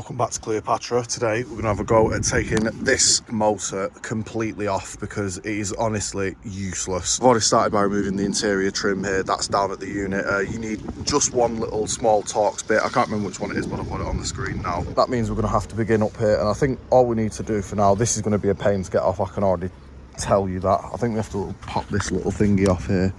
Welcome back to Cleopatra. Today we're going to have a go at taking this motor completely off because it is honestly useless. I've already started by removing the interior trim here, that's down at the unit. You need just one little small Torx bit, I can't remember which one it is but I'll put it on the screen now. That means we're going to have to begin up here, and I think all we need to do for now, this is going to be a pain to get off, I can already tell you that. I think we have to pop this little thingy off here.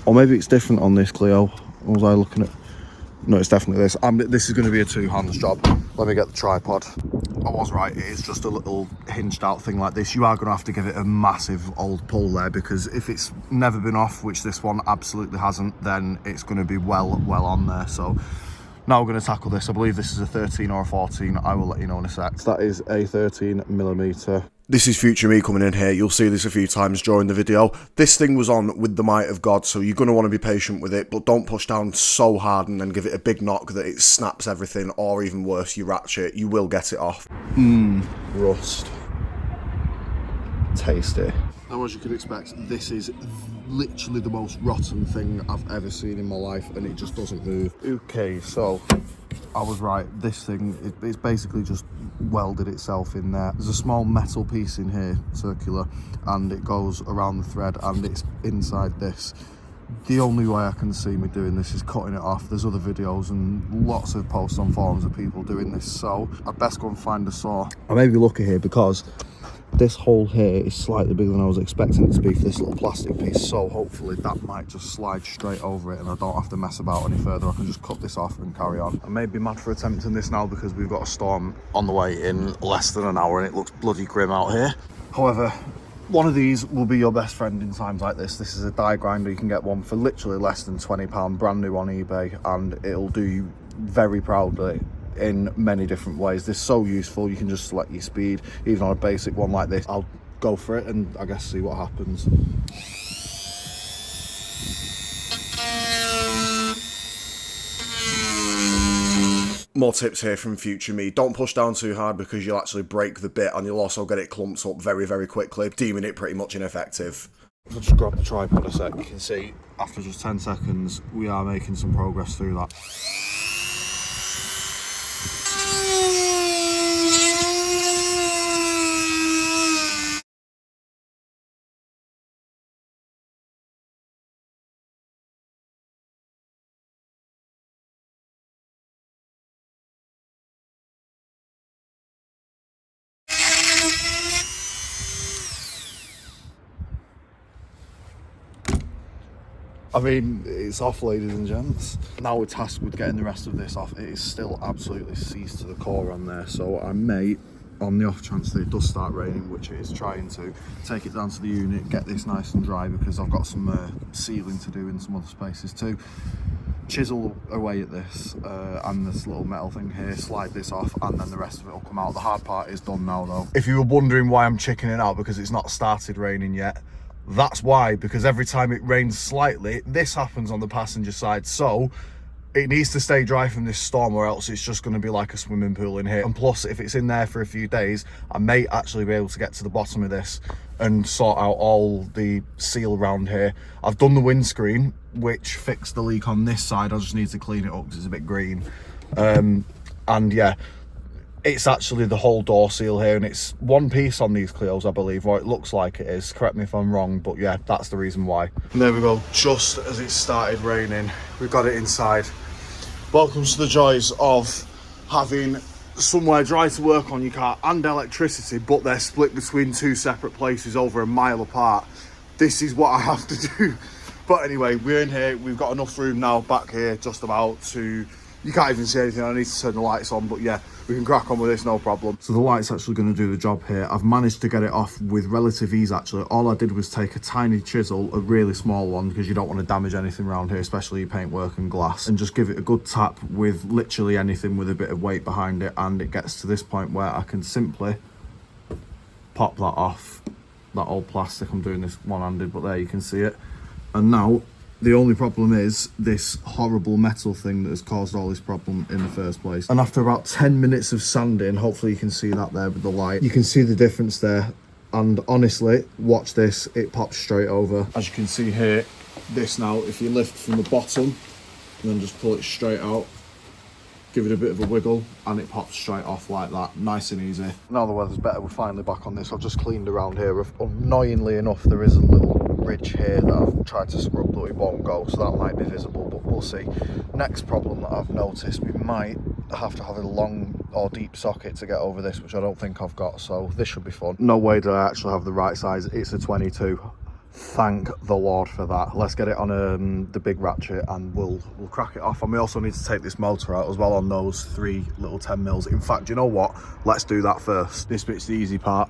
Or maybe it's different on this Clio. What was I looking at? No, it's definitely this. This is going to be a two-hands job. Let me get the tripod. I was right, it is just a little hinged out thing like this. You are going to have to give it a massive old pull there, because if it's never been off, which this one absolutely hasn't, then it's going to be well on there. So now we're going to tackle this. I believe this is a 13 or a 14. I will let you know in a sec. So that is a 13mm. This is future me coming in here. You'll see this a few times during the video. This thing was on with the might of God, so you're going to want to be patient with it, but don't push down so hard and then give it a big knock that it snaps everything, or even worse, you ratchet. You will get it off. Rust. Tasty. Now, as you can expect, this is literally the most rotten thing I've ever seen in my life, and it just doesn't move. Okay, so I was right. This thing, it's basically just welded itself in there. There's a small metal piece in here, circular, and it goes around the thread and it's inside this. The only way I can see me doing this is cutting it off. There's other videos and lots of posts on forums of people doing this, so I'd best go and find a saw. I may be lucky here because this hole here is slightly bigger than I was expecting it to be for this little plastic piece, so hopefully that might just slide straight over it and I don't have to mess about any further. I can just cut this off and carry on. I may be mad for attempting this now because we've got a storm on the way in less than an hour and it looks bloody grim out here. However, one of these will be your best friend in times like this. This is a die grinder. You can get one for literally less than £20, brand new on eBay, and it'll do you very proudly in many different ways. This is so useful. You can just select your speed, even on a basic one like this. I'll go for it and I guess see what happens. More tips here from future me. Don't push down too hard because you'll actually break the bit, and you'll also get it clumped up very quickly, deeming it pretty much ineffective. I'll just grab the tripod a sec. You can see after just 10 seconds we are making some progress through that. I mean, it's off, ladies and gents. Now we're tasked with getting the rest of this off. It is still absolutely seized to the core on there, so I may, on the off chance that it does start raining, which it is trying to, take it down to the unit, get this nice and dry, because I've got some sealing to do in some other spaces too. Chisel away at this and this little metal thing here, slide this off, and then the rest of it will come out. The hard part is done now though. If you were wondering why I'm chickening out because it's not started raining yet, that's why, because every time it rains slightly, this happens on the passenger side, so it needs to stay dry from this storm, or else it's just going to be like a swimming pool in here. And plus, if it's in there for a few days, I may actually be able to get to the bottom of this and sort out all the seal around here. I've done the windscreen, which fixed the leak on this side. I just need to clean it up because it's a bit green. And yeah, it's actually the whole door seal here, and it's one piece on these Clios, I believe, or it looks like it is. Correct me if I'm wrong, but yeah, that's the reason why. And there we go, just as it started raining, we've got it inside. Welcome to the joys of having somewhere dry to work on your car and electricity, but they're split between two separate places over a mile apart. This is what I have to do. But anyway, we're in here, we've got enough room now back here, just about to, you can't even see anything. I need to turn the lights on, but yeah, we can crack on with this, no problem. So the light's actually going to do the job here. I've managed to get it off with relative ease, actually. All I did was take a tiny chisel, a really small one, because you don't want to damage anything around here, especially paintwork and glass, and just give it a good tap with literally anything with a bit of weight behind it, and it gets to this point where I can simply pop that off, that old plastic. I'm doing this one-handed, but there you can see it. And now the only problem is this horrible metal thing that has caused all this problem in the first place. And after about 10 minutes of sanding, hopefully you can see that there with the light, you can see the difference there. And honestly, watch this, it pops straight over. As you can see here, this now, if you lift from the bottom and then just pull it straight out, give it a bit of a wiggle, and it pops straight off like that, nice and easy. Now the weather's better, we're finally back on this. I've just cleaned around here. Annoyingly enough, there is a little ridge here that I've tried to scrub, but it won't go, so that might be visible, but we'll see. Next problem that I've noticed, we might have to have a long or deep socket to get over this, which I don't think I've got, so this should be fun. No way did I actually have the right size. It's a 22. Thank the Lord for that. Let's get it on the big ratchet and we'll crack it off. And we also need to take this motor out as well on those 3 little 10mm. In fact, you know what? Let's do that first. This bit's the easy part.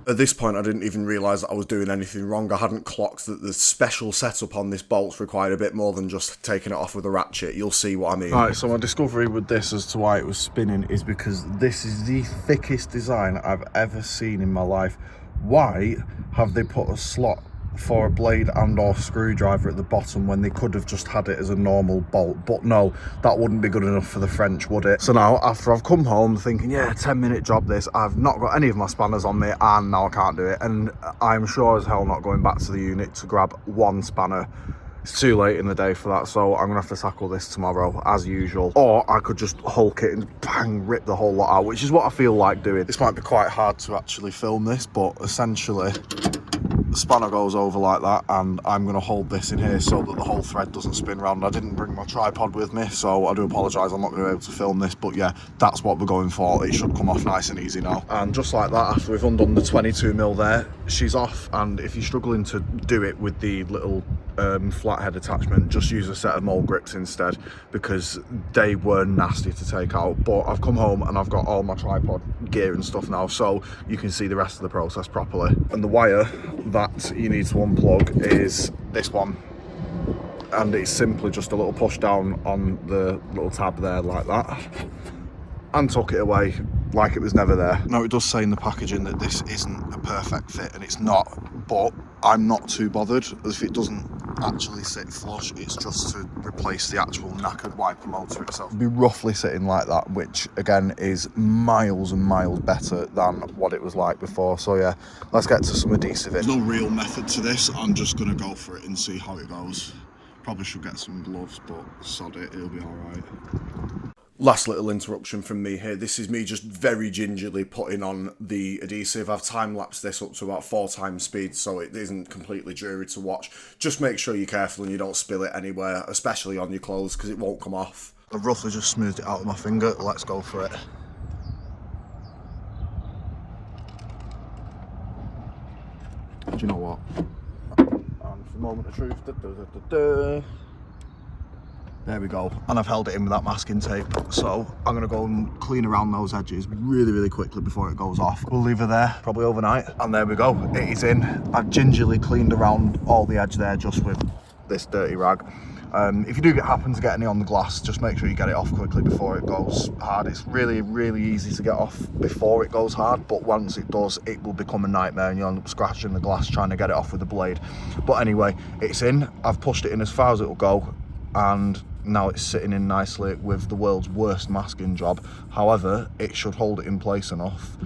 At this point, I didn't even realise that I was doing anything wrong. I hadn't clocked that the special setup on this bolt's required a bit more than just taking it off with a ratchet. You'll see what I mean. Right, so my discovery with this as to why it was spinning is because this is the thickest design I've ever seen in my life. Why have they put a slot for a blade and or screwdriver at the bottom when they could have just had it as a normal bolt? But no, that wouldn't be good enough for the French, would it? So now, after I've come home thinking, yeah, 10-minute job this, I've not got any of my spanners on me and now I can't do it. And I'm sure as hell not going back to the unit to grab 1 spanner. It's too late in the day for that, so I'm gonna have to tackle this tomorrow as usual. Or I could just hulk it and bang, rip the whole lot out, which is what I feel like doing. This might be quite hard to actually film this, but essentially the spanner goes over like that, and I'm going to hold this in here so that the whole thread doesn't spin round. I didn't bring my tripod with me, so I do apologise, I'm not going to be able to film this, but yeah, that's what we're going for. It should come off nice and easy now. And just like that, after we've undone the 22mm there, she's off. And if you're struggling to do it with the little flathead attachment, just use a set of mole grips instead, because they were nasty to take out. But I've come home and I've got all my tripod gear and stuff now, so you can see the rest of the process properly. And the wire that you need to unplug is this one, and it's simply just a little push down on the little tab there like that, and tuck it away like it was never there. Now it does say in the packaging that this isn't a perfect fit, and it's not, but I'm not too bothered if it doesn't actually sit flush. It's just to replace the actual knackered wiper motor itself. It'll be roughly sitting like that, which again is miles and miles better than what it was like before. So yeah, let's get to some adhesive. There's no real method to this, I'm just gonna go for it and see how it goes. Probably should get some gloves, but sod it, it'll be all right. Last little interruption from me here. This is me just very gingerly putting on the adhesive. I've time-lapsed this up to about 4 times speed, so it isn't completely dreary to watch. Just make sure you're careful and you don't spill it anywhere, especially on your clothes, because it won't come off. I've roughly just smoothed it out with my finger. Let's go for it. Do you know what? And for a moment of truth, there we go, and I've held it in with that masking tape, so I'm going to go and clean around those edges really quickly before it goes off. We'll leave her there, probably overnight, and there we go, it is in. I've gingerly cleaned around all the edge there just with this dirty rag. If you do happen to get any on the glass, just make sure you get it off quickly before it goes hard. It's really easy to get off before it goes hard, but once it does, it will become a nightmare and you'll end up scratching the glass trying to get it off with the blade. But anyway, it's in. I've pushed it in as far as it will go, and now it's sitting in nicely with the world's worst masking job. However, it should hold it in place enough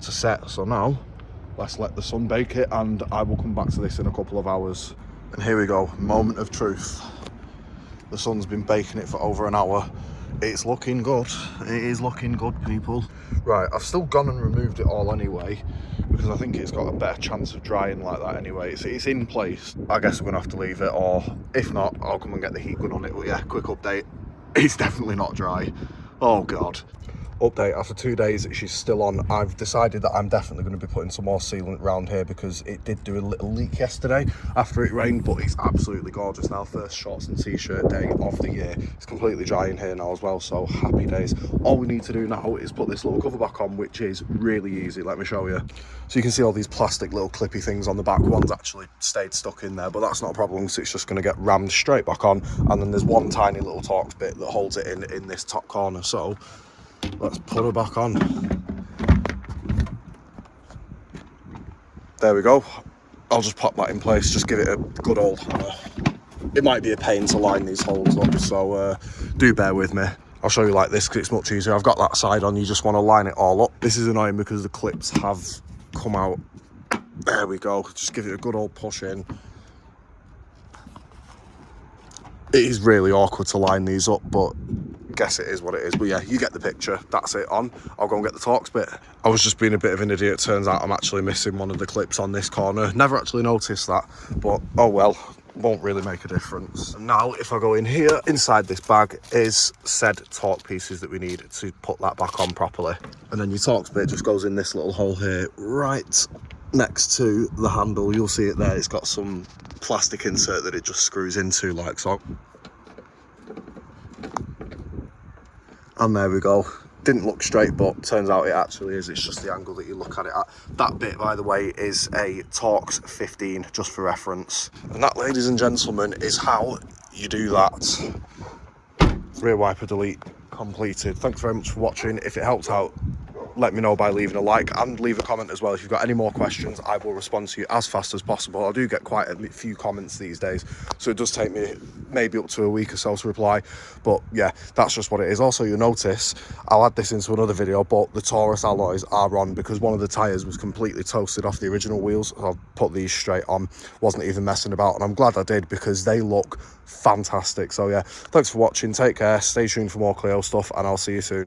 to set. So now let's let the sun bake it, and I will come back to this in a couple of hours. And here we go, moment of truth. The sun's been baking it for over an hour. It's looking good. It is looking good, people. Right, I've still gone and removed it all anyway, because I think it's got a better chance of drying like that anyway. It's in place. I guess we're gonna have to leave it, or if not, I'll come and get the heat gun on it. But yeah, quick update. It's definitely not dry. Oh God. Update, after 2 days, she's still on. I've decided that I'm definitely going to be putting some more sealant around here, because it did do a little leak yesterday after it rained, but it's absolutely gorgeous now. First shorts and t-shirt day of the year. It's completely dry in here now as well, so happy days. All we need to do now is put this little cover back on, which is really easy. Let me show you. So you can see all these plastic little clippy things on the back. One's actually stayed stuck in there, but that's not a problem, because it's just going to get rammed straight back on. And then there's one tiny little Torx bit that holds it in this top corner. So let's put her back on. There we go. I'll just pop that in place, just give it a good old hammer. It might be a pain to line these holes up, so do bear with me. I'll show you like this, because it's much easier. I've got that side on, you just want to line it all up. This is annoying because the clips have come out. There we go, just give it a good old push in. It is really awkward to line these up, but guess it is what it is, but yeah, you get the picture. That's it on. I'll go and get the Torx bit. I was just being a bit of an idiot. Turns out I'm actually missing one of the clips on this corner. Never actually noticed that, but oh well, won't really make a difference. And now if I go in here, inside this bag is said torque pieces that we need to put that back on properly. And then your Torx bit just goes in this little hole here, right next to the handle. You'll see it there. It's got some plastic insert that it just screws into like so. And there we go. Didn't look straight, but turns out it actually is. It's just the angle that you look at it at. That bit, by the way, is a Torx 15, just for reference. And that, ladies and gentlemen, is how you do that. Rear wiper delete completed. Thanks very much for watching. If it helped out, let me know by leaving a like and leave a comment as well. If you've got any more questions, I will respond to you as fast as possible. I do get quite a few comments these days, so it does take me maybe up to a week or so to reply, but yeah, that's just what it is. Also, you'll notice, I'll add this into another video, but the Taurus alloys are on because one of the tyres was completely toasted off the original wheels. So I've put these straight on, wasn't even messing about, and I'm glad I did because they look fantastic. So yeah, thanks for watching, take care, stay tuned for more Clio stuff, and I'll see you soon.